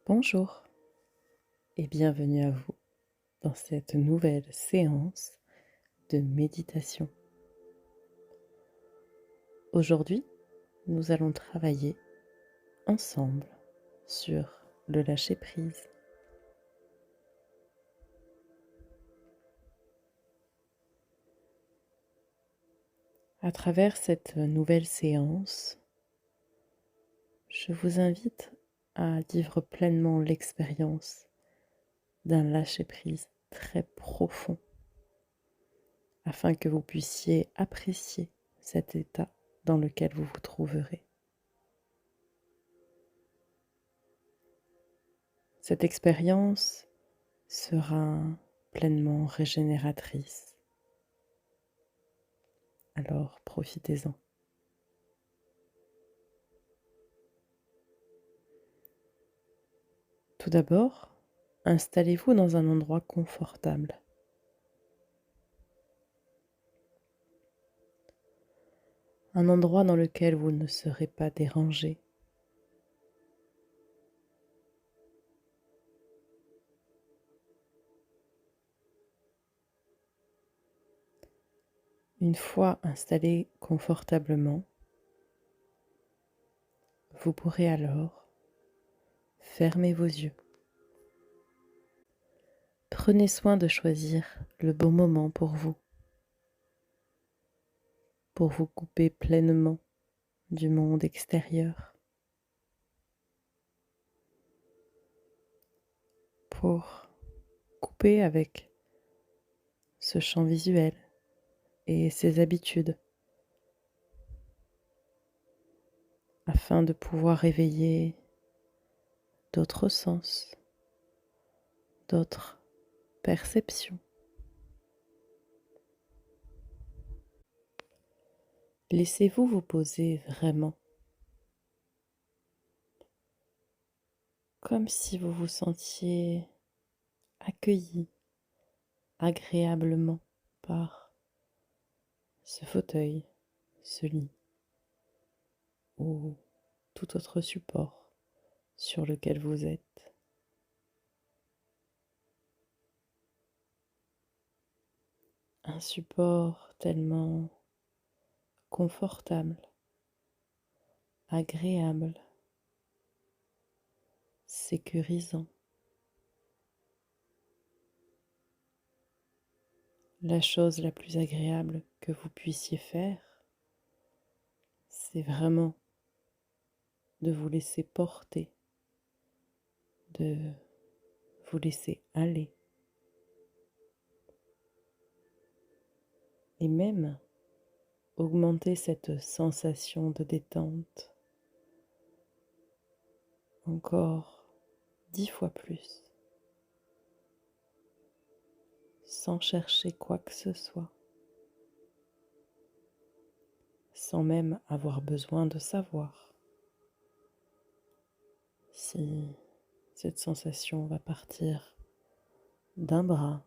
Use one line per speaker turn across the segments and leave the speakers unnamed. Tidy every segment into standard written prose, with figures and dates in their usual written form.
Bonjour et bienvenue à vous dans cette nouvelle séance de méditation. Aujourd'hui, nous allons travailler ensemble sur le lâcher-prise. À travers cette nouvelle séance, je vous invite à vivre pleinement l'expérience d'un lâcher-prise très profond afin que vous puissiez apprécier cet état dans lequel vous vous trouverez. Cette expérience sera pleinement régénératrice. Alors profitez-en. Tout d'abord, installez-vous dans un endroit confortable. Un endroit dans lequel vous ne serez pas dérangé. Une fois installé confortablement, vous pourrez alors fermer vos yeux. Prenez soin de choisir le bon moment pour vous couper pleinement du monde extérieur, pour couper avec ce champ visuel et ses habitudes, afin de pouvoir réveiller d'autres sens, d'autres perceptions. Laissez-vous vous poser vraiment, comme si vous vous sentiez accueilli agréablement par ce fauteuil, ce lit ou tout autre support sur lequel vous êtes. Un support tellement confortable, agréable, sécurisant. La chose la plus agréable que vous puissiez faire, c'est vraiment de vous laisser porter, de vous laisser aller. Et même augmenter cette sensation de détente encore 10 fois plus, sans chercher quoi que ce soit, sans même avoir besoin de savoir si cette sensation va partir d'un bras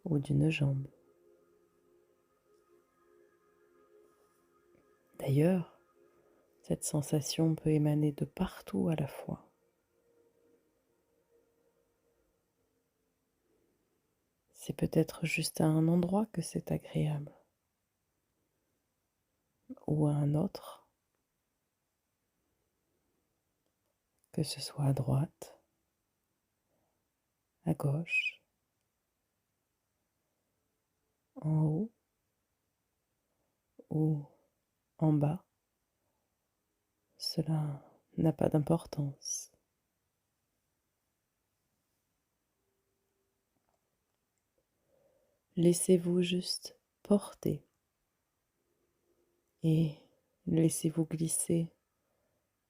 ou d'une jambe. D'ailleurs, cette sensation peut émaner de partout à la fois. C'est peut-être juste à un endroit que c'est agréable, ou à un autre, que ce soit à droite, à gauche, en haut ou en bas. Cela n'a pas d'importance. Laissez-vous juste porter et laissez-vous glisser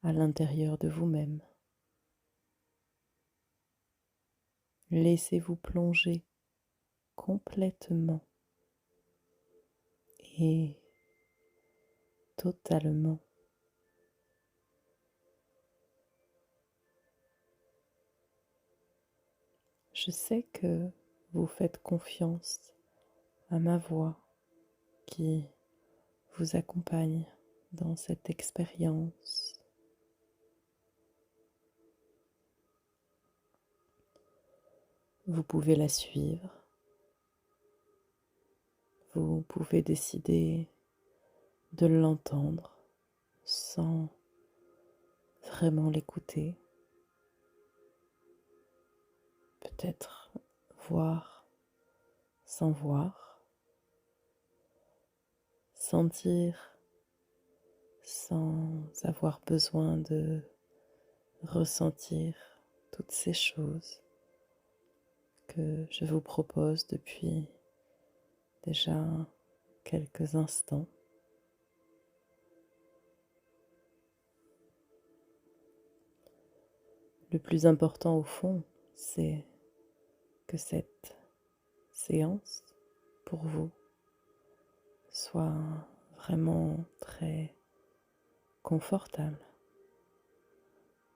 à l'intérieur de vous-même. Laissez-vous plonger complètement et totalement. Je sais que vous faites confiance à ma voix qui vous accompagne dans cette expérience. vous pouvez la suivre, vous pouvez décider de l'entendre sans vraiment l'écouter, peut-être voir sans voir, sentir sans avoir besoin de ressentir toutes ces choses que je vous propose depuis déjà quelques instants. Le plus important au fond, c'est que cette séance pour vous soit vraiment très confortable,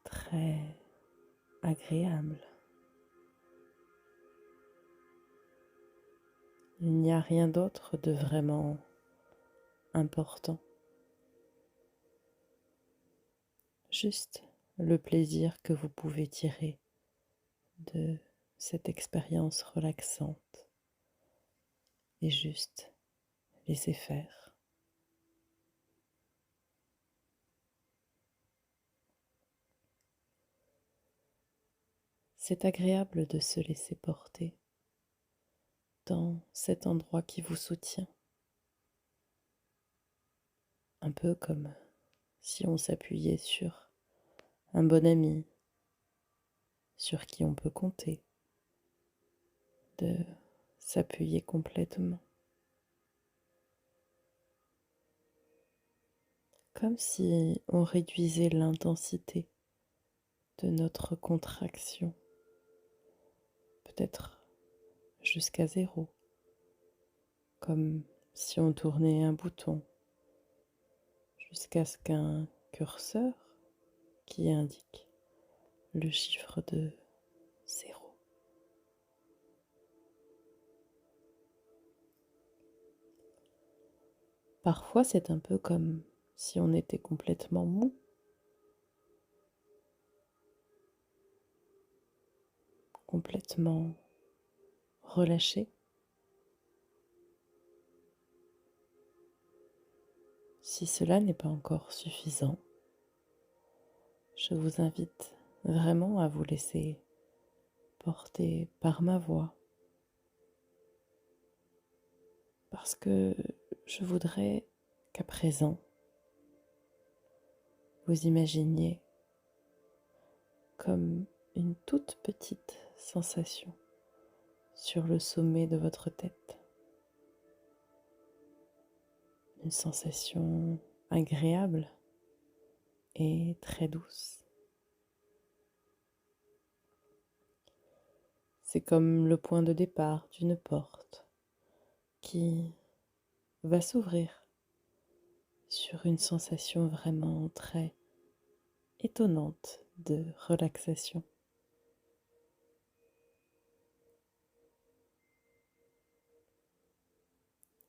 très agréable. Il n'y a rien d'autre de vraiment important. Juste le plaisir que vous pouvez tirer de cette expérience relaxante et juste laisser faire. C'est agréable de se laisser porter dans cet endroit qui vous soutient, un peu comme si on s'appuyait sur un bon ami, sur qui on peut compter, de s'appuyer complètement, comme si on réduisait l'intensité de notre contraction, peut-être jusqu'à zéro, comme si on tournait un bouton jusqu'à ce qu'un curseur qui indique le chiffre de 0. Parfois, c'est un peu comme si on était complètement mou, complètement relâché. Si cela n'est pas encore suffisant, je vous invite vraiment à vous laisser porter par ma voix, parce que je voudrais qu'à présent, vous imaginiez comme une toute petite sensation sur le sommet de votre tête. Une sensation agréable et très douce. C'est comme le point de départ d'une porte qui va s'ouvrir sur une sensation vraiment très étonnante de relaxation.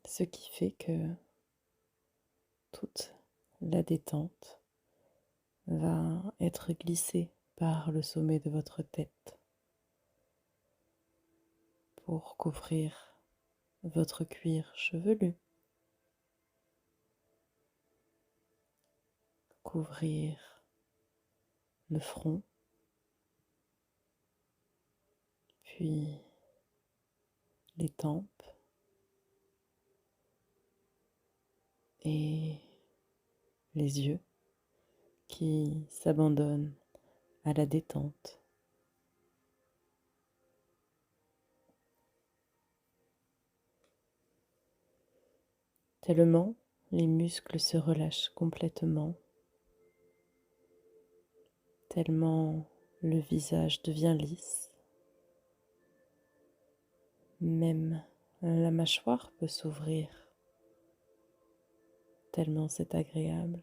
Ce qui fait que toute la détente va être glissée par le sommet de votre tête pour couvrir votre cuir chevelu, couvrir le front, puis les tempes et les yeux qui s'abandonnent à la détente. Tellement les muscles se relâchent complètement, tellement le visage devient lisse, même la mâchoire peut s'ouvrir, tellement c'est agréable.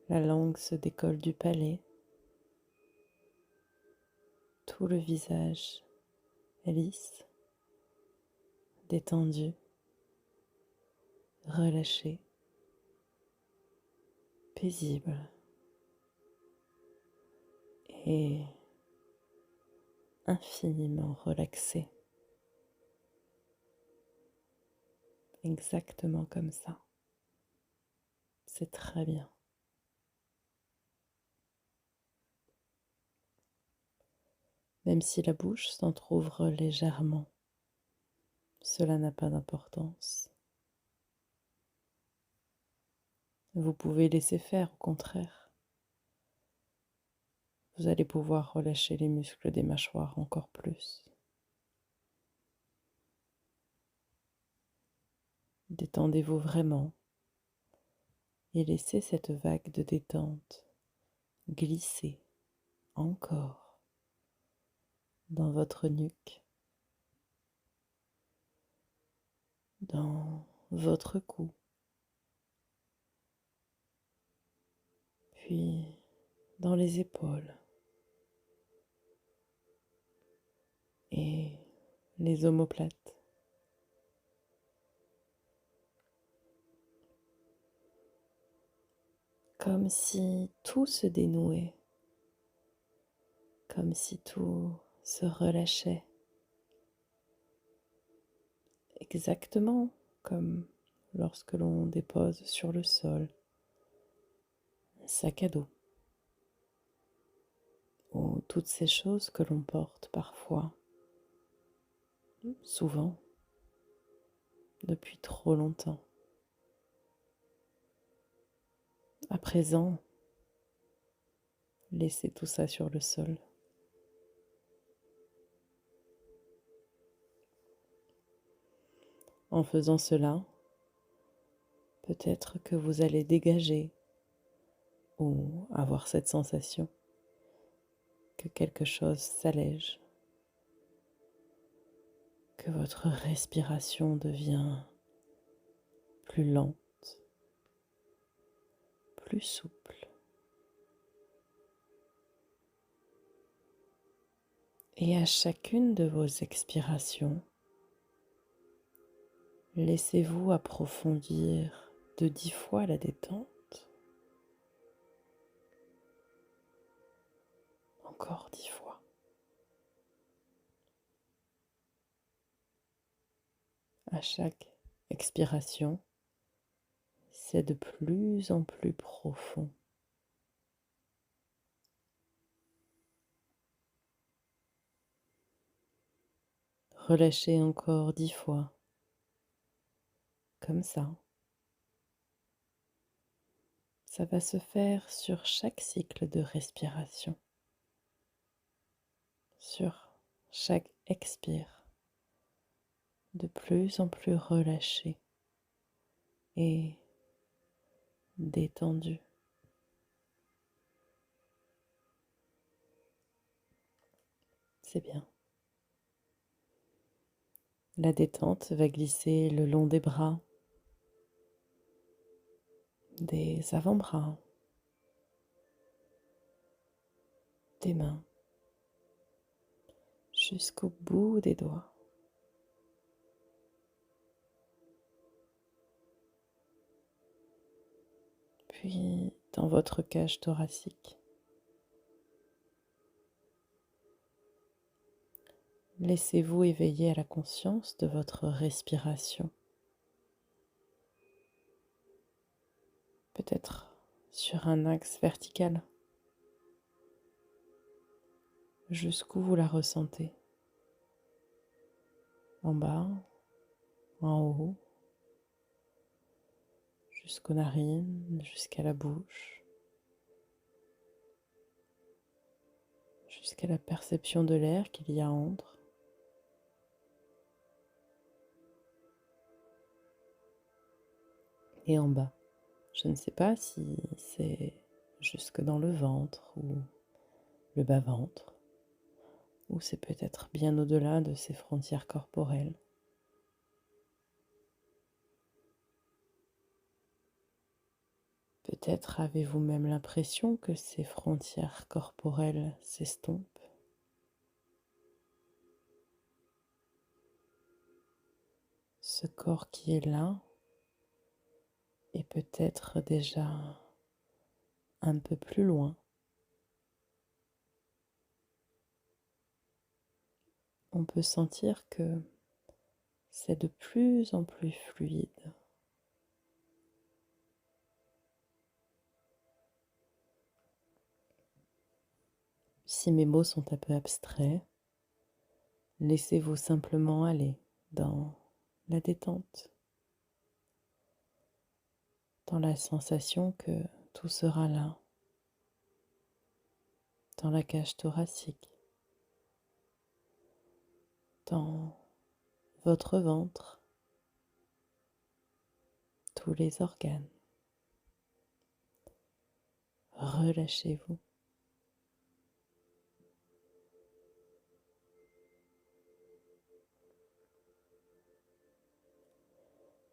La langue se décolle du palais, tout le visage est lisse, détendu, relâché, paisible. et infiniment relaxé, exactement comme ça. C'est très bien. Même si la bouche s'entr'ouvre légèrement, cela n'a pas d'importance. Vous pouvez laisser faire, au contraire. Vous allez pouvoir relâcher les muscles des mâchoires encore plus. Détendez-vous vraiment et laissez cette vague de détente glisser encore dans votre nuque, dans votre cou, puis dans les épaules et les omoplates. Comme si tout se dénouait, comme si tout se relâchait, exactement comme lorsque l'on dépose sur le sol un sac à dos ou toutes ces choses que l'on porte parfois, souvent, depuis trop longtemps. À présent, laissez tout ça sur le sol. En faisant cela, peut-être que vous allez dégager ou avoir cette sensation que quelque chose s'allège, que votre respiration devient plus lente, plus souple. Et à chacune de vos expirations, laissez-vous approfondir de 10 fois la détente, encore 10 fois. À chaque expiration, c'est de plus en plus profond. Relâchez encore 10 fois, comme ça. Ça va se faire sur chaque cycle de respiration, sur chaque expire, de plus en plus relâché et détendu. C'est bien. La détente va glisser le long des bras, des avant-bras, des mains, jusqu'au bout des doigts. Puis dans votre cage thoracique. Laissez-vous éveiller à la conscience de votre respiration. Peut-être sur un axe vertical, jusqu'où vous la ressentez. En bas, en haut, jusqu'aux narines, jusqu'à la bouche, jusqu'à la perception de l'air qu'il y a entre. Et en bas, je ne sais pas si c'est jusque dans le ventre ou le bas-ventre, ou c'est peut-être bien au-delà de ces frontières corporelles. Peut-être avez-vous même l'impression que ces frontières corporelles s'estompent. Ce corps qui est là est peut-être déjà un peu plus loin. on peut sentir que c'est de plus en plus fluide. Si mes mots sont un peu abstraits, laissez-vous simplement aller dans la détente, dans la sensation que tout sera là, dans la cage thoracique, dans votre ventre, tous les organes. Relâchez-vous.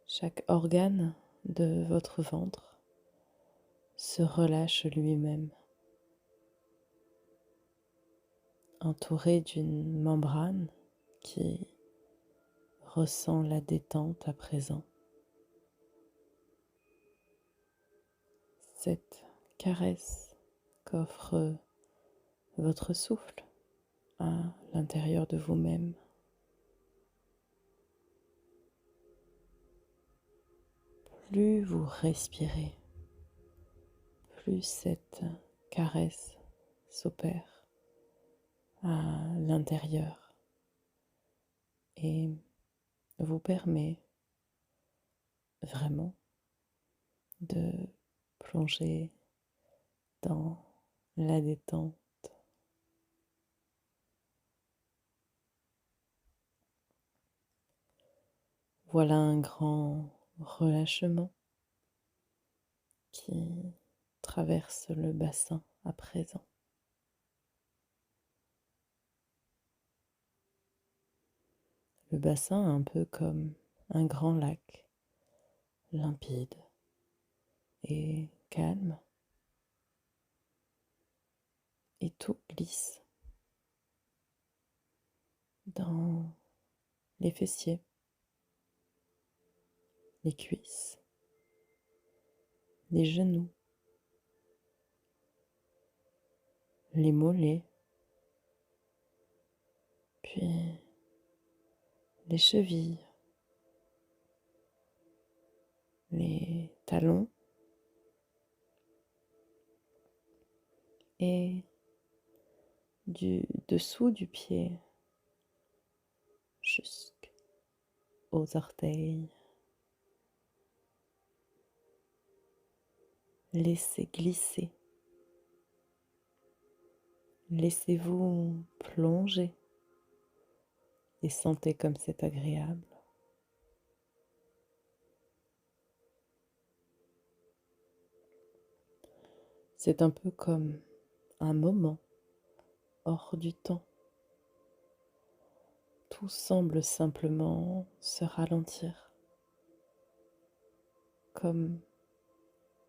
Chaque organe de votre ventre se relâche lui-même, entouré d'une membrane qui ressent la détente à présent. Cette caresse qu'offre votre souffle à l'intérieur de vous-même. Plus vous respirez, plus cette caresse s'opère à l'intérieur et vous permet vraiment de plonger dans la détente. Voilà un grand relâchement qui traverse le bassin à présent. Le bassin un peu comme un grand lac, limpide et calme, et tout glisse dans les fessiers, les cuisses, les genoux, les mollets, puis les chevilles, les talons et du dessous du pied jusqu'aux orteils. Laissez glisser. Laissez-vous plonger et sentez comme c'est agréable. C'est un peu comme un moment hors du temps. Tout semble simplement se ralentir, comme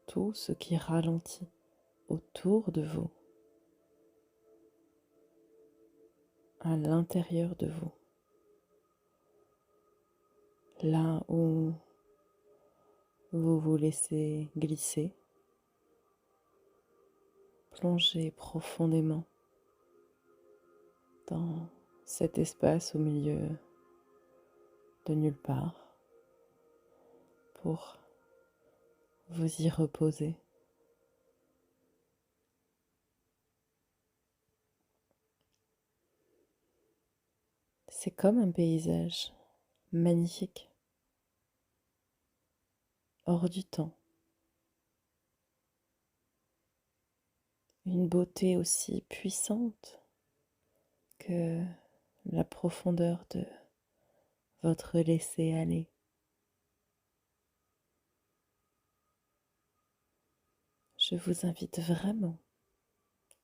tout ce qui ralentit autour de vous, à l'intérieur de vous, là où vous vous laissez glisser, plonger profondément dans cet espace au milieu de nulle part pour vous y reposer. C'est comme un paysage magnifique, hors du temps. Une beauté aussi puissante que la profondeur de votre laisser-aller. Je vous invite vraiment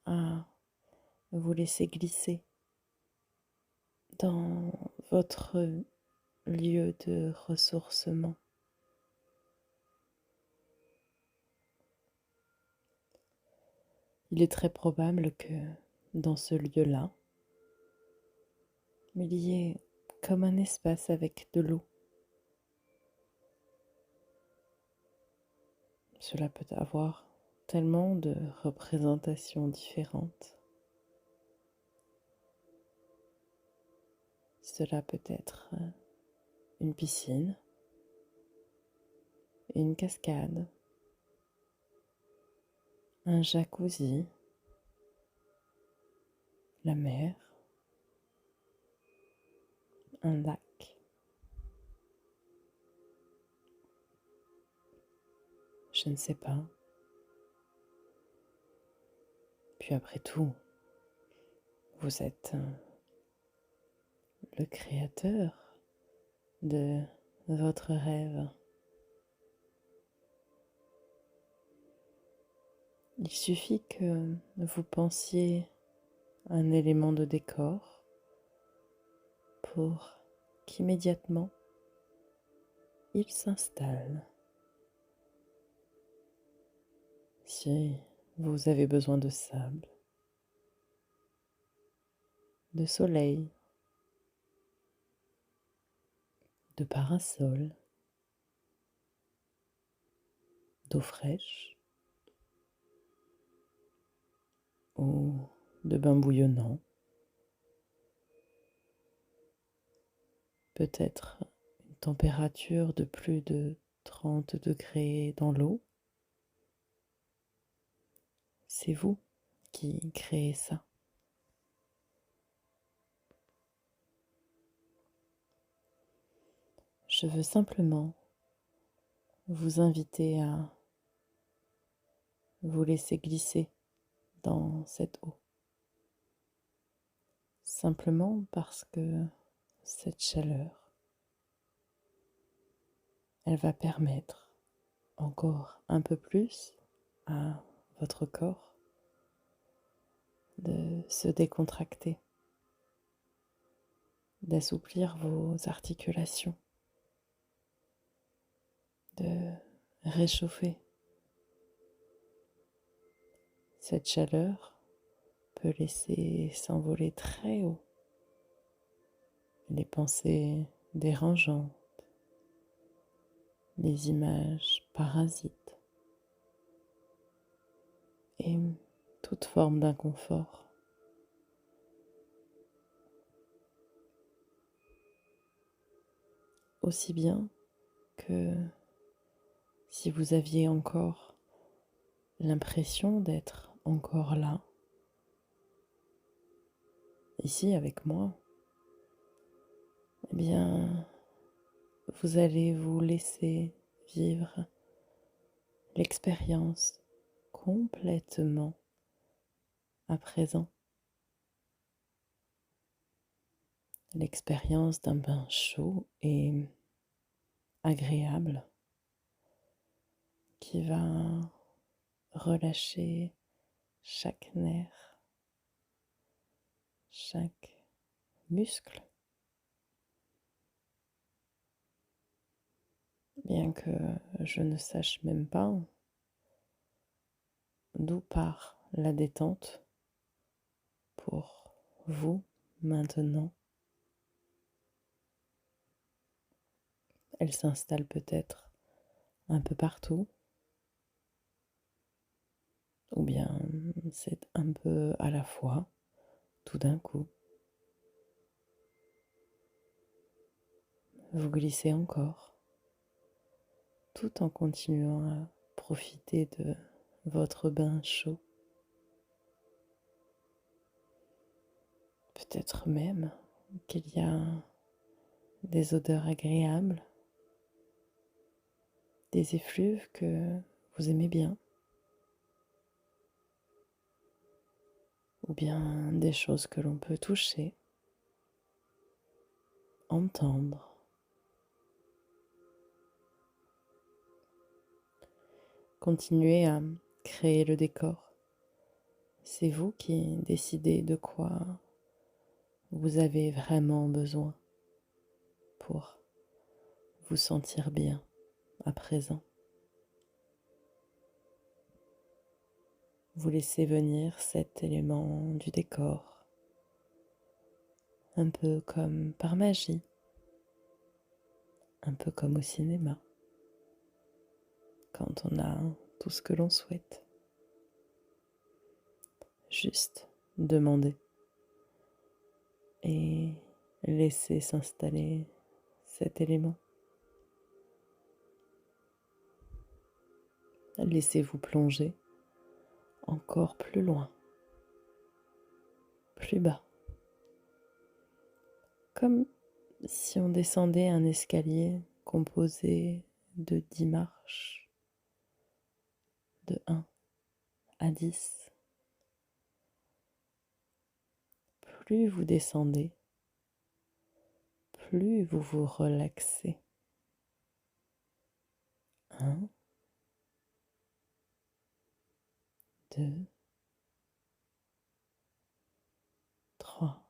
à vous laisser glisser dans votre lieu de ressourcement. Il est très probable que dans ce lieu-là, il y ait comme un espace avec de l'eau. Cela peut avoir tellement de représentations différentes. Cela peut être une piscine, une cascade, un jacuzzi, la mer, un lac. Je ne sais pas. Puis après tout, vous êtes le créateur de votre rêve. Il suffit que vous pensiez à un élément de décor pour qu'immédiatement il s'installe. Si vous avez besoin de sable, de soleil, de parasol, d'eau fraîche ou de bain bouillonnant, peut-être une température de plus de 30 degrés dans l'eau. C'est vous qui créez ça. Je veux simplement vous inviter à vous laisser glisser dans cette eau. Simplement parce que cette chaleur, elle va permettre encore un peu plus à votre corps de se décontracter, d'assouplir vos articulations, de réchauffer. Cette chaleur peut laisser s'envoler très haut les pensées dérangeantes, les images parasites et toute forme d'inconfort. Aussi bien que si vous aviez encore l'impression d'être encore là, ici avec moi, eh bien, vous allez vous laisser vivre l'expérience complètement à présent. L'expérience d'un bain chaud et agréable qui va relâcher chaque nerf, chaque muscle, bien que je ne sache même pas d'où part la détente pour vous maintenant. Elle s'installe peut-être un peu partout, ou bien c'est un peu à la fois, tout d'un coup. Vous glissez encore, tout en continuant à profiter de votre bain chaud. Peut-être même qu'il y a des odeurs agréables, des effluves que vous aimez bien, ou bien des choses que l'on peut toucher, entendre. Continuez à créer le décor. C'est vous qui décidez de quoi vous avez vraiment besoin pour vous sentir bien à présent. Vous laissez venir cet élément du décor, un peu comme par magie, un peu comme au cinéma, quand on a tout ce que l'on souhaite. Juste demander et laissez s'installer cet élément. Laissez-vous plonger encore plus loin, plus bas, comme si on descendait un escalier composé de 10 marches, de 1 à 10. Plus vous descendez, plus vous vous relaxez. 1, 2, 3,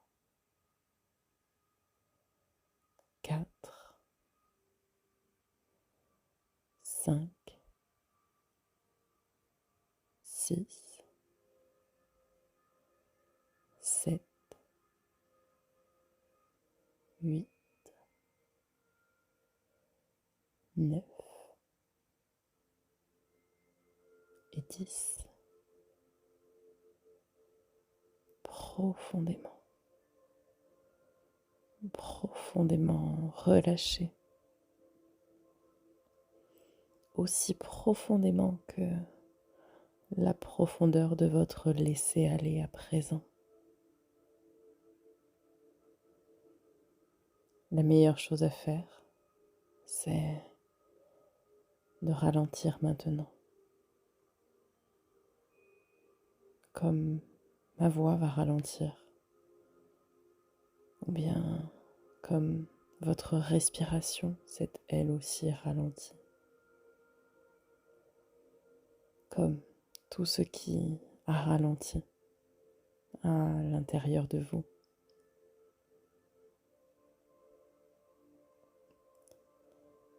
4, 5, 6, 7, 8, 9 et 10. Profondément, profondément relâché. Aussi profondément que la profondeur de votre laisser-aller à présent. La meilleure chose à faire, c'est de ralentir maintenant. Comme ma voix va ralentir, ou bien comme votre respiration s'est elle aussi ralentie. Comme tout ce qui a ralenti à l'intérieur de vous.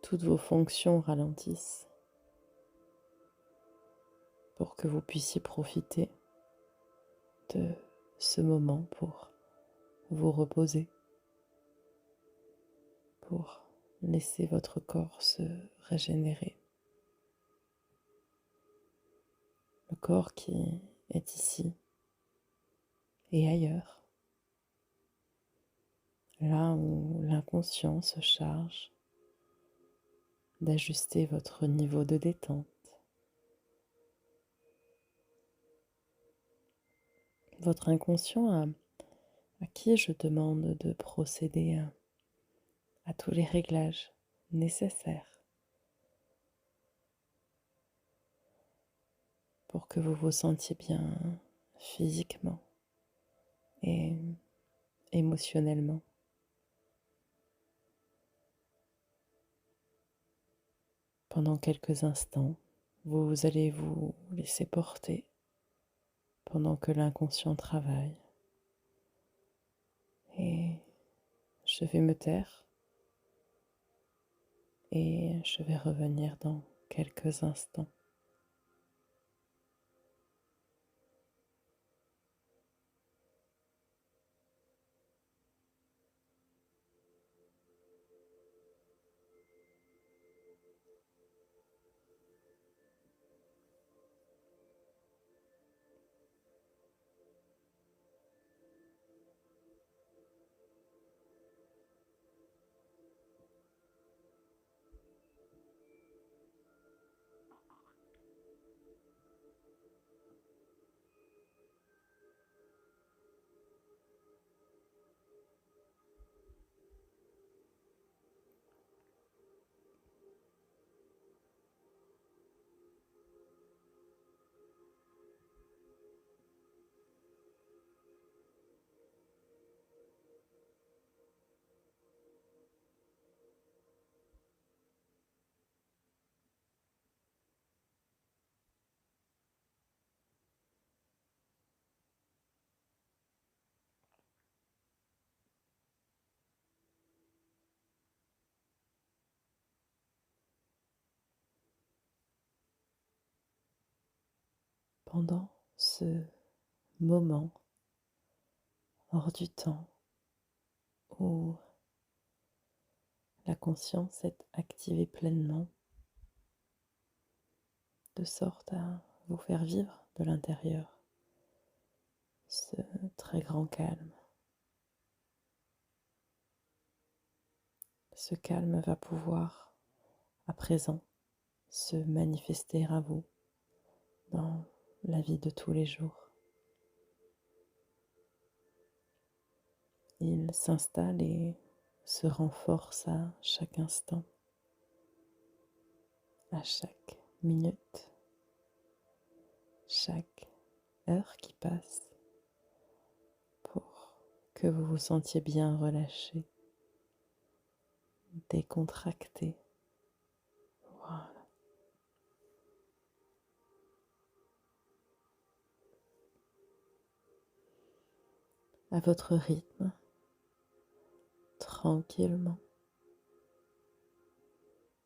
Toutes vos fonctions ralentissent pour que vous puissiez profiter de ce moment pour vous reposer, pour laisser votre corps se régénérer. Le corps qui est ici et ailleurs, là où l'inconscient se charge d'ajuster votre niveau de détente. Votre inconscient à qui je demande de procéder à tous les réglages nécessaires pour que vous vous sentiez bien physiquement et émotionnellement. Pendant quelques instants, vous allez vous laisser porter pendant que l'inconscient travaille. Et je vais me taire et je vais revenir dans quelques instants. Pendant ce moment hors du temps où la conscience est activée pleinement, de sorte à vous faire vivre de l'intérieur ce très grand calme. ce calme va pouvoir à présent se manifester à vous dans la vie de tous les jours. Il s'installe et se renforce à chaque instant, à chaque minute, chaque heure qui passe, pour que vous vous sentiez bien relâché, décontracté. Voilà. À votre rythme, tranquillement,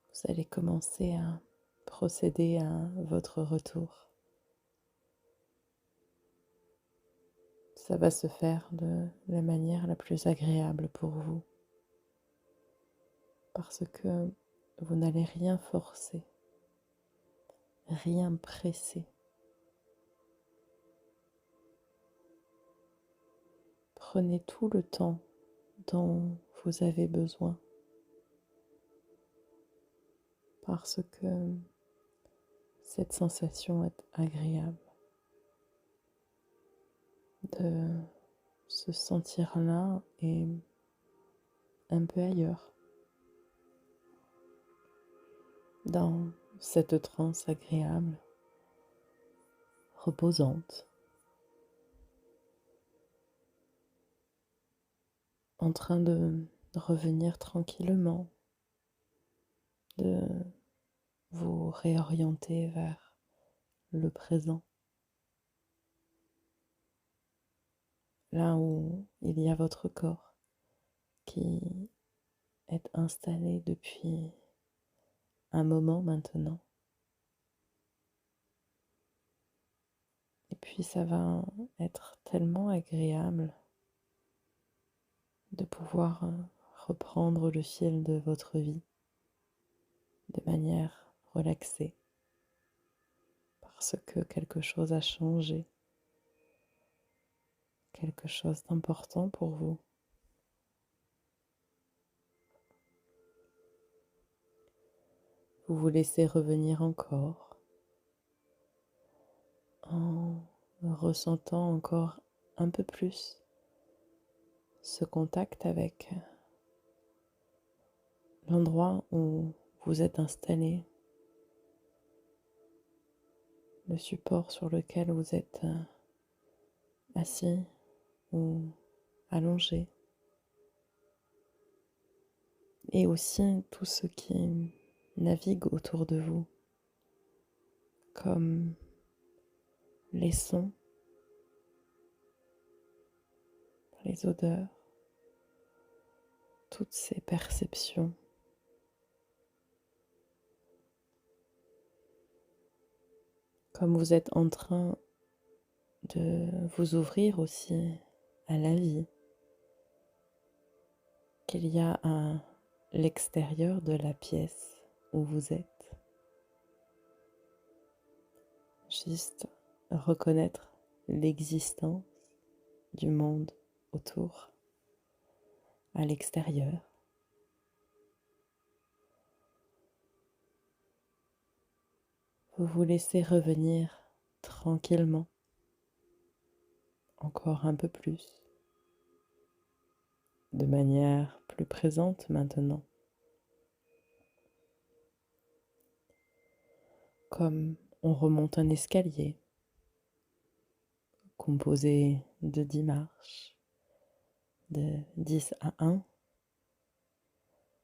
vous allez commencer à procéder à votre retour. Ça va se faire de la manière la plus agréable pour vous, parce que vous n'allez rien forcer, rien presser. Prenez tout le temps dont vous avez besoin, parce que cette sensation est agréable de se sentir là et un peu ailleurs, dans cette transe agréable, reposante, en train de revenir tranquillement, de vous réorienter vers le présent, là où il y a votre corps qui est installé depuis un moment maintenant. Et puis ça va être tellement agréable de pouvoir reprendre le fil de votre vie de manière relaxée, parce que quelque chose a changé, quelque chose d'important pour vous. Vous vous laissez revenir encore en ressentant encore un peu plus ce contact avec l'endroit où vous êtes installé, le support sur lequel vous êtes assis ou allongé, et aussi tout ce qui navigue autour de vous, comme les sons, les odeurs, toutes ces perceptions. Comme vous êtes en train de vous ouvrir aussi à la vie qu'il y a à l'extérieur de la pièce où vous êtes. Juste reconnaître l'existence du monde autour, à l'extérieur. Vous vous laissez revenir tranquillement, encore un peu plus, de manière plus présente maintenant, comme on remonte un escalier composé de 10 marches, de 10 à 1,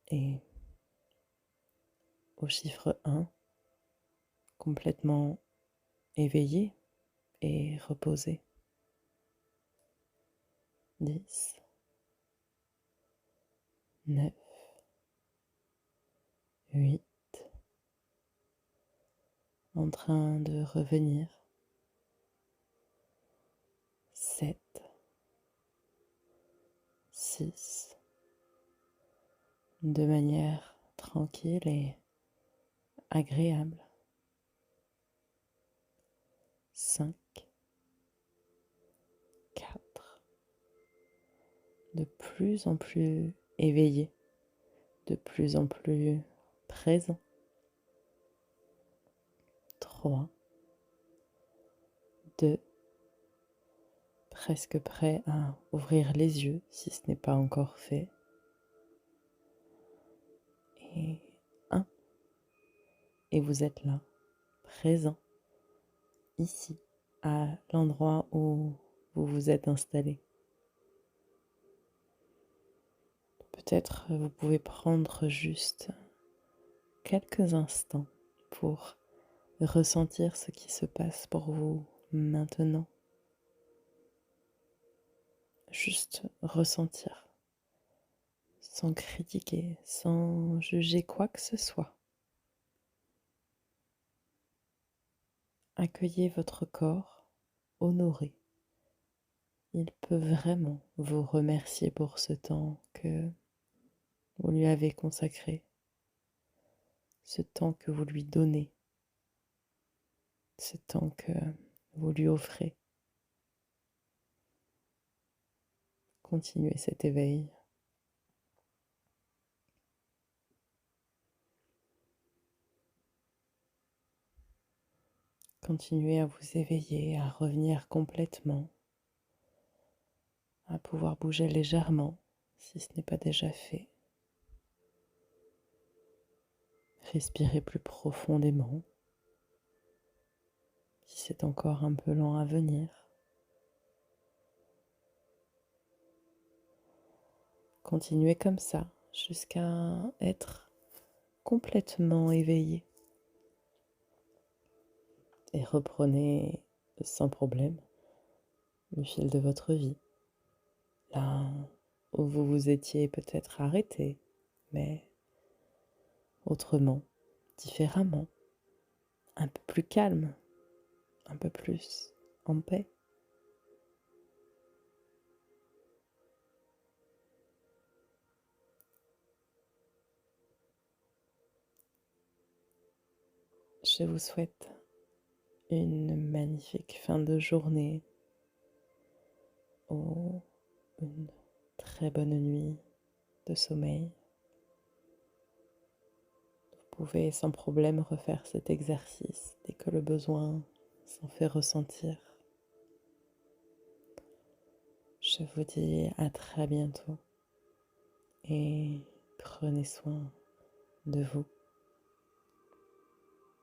et au chiffre 1, complètement éveillé et reposé. 10, 9, 8, en train de revenir. 7, 6, de manière tranquille et agréable. 5, 4, de plus en plus éveillé, de plus en plus présent. 3, 2, presque prêt à ouvrir les yeux si ce n'est pas encore fait. Et 1, et vous êtes là, présent, ici, à l'endroit où vous vous êtes installé. Peut-être vous pouvez prendre juste quelques instants pour ressentir ce qui se passe pour vous maintenant. Juste ressentir, sans critiquer, sans juger quoi que ce soit. Accueillez votre corps, honorez. Il peut vraiment vous remercier pour ce temps que vous lui avez consacré, ce temps que vous lui donnez, ce temps que vous lui offrez. Continuez cet éveil. Continuez à vous éveiller, à revenir complètement, à pouvoir bouger légèrement si ce n'est pas déjà fait. Respirez plus profondément si c'est encore un peu lent à venir. Continuez comme ça jusqu'à être complètement éveillé. Et reprenez sans problème le fil de votre vie. Là où vous vous étiez peut-être arrêté, mais autrement, différemment, un peu plus calme, un peu plus en paix. Je vous souhaite une magnifique fin de journée ou une très bonne nuit de sommeil. Vous pouvez sans problème refaire cet exercice dès que le besoin s'en fait ressentir. Je vous dis à très bientôt et prenez soin de vous.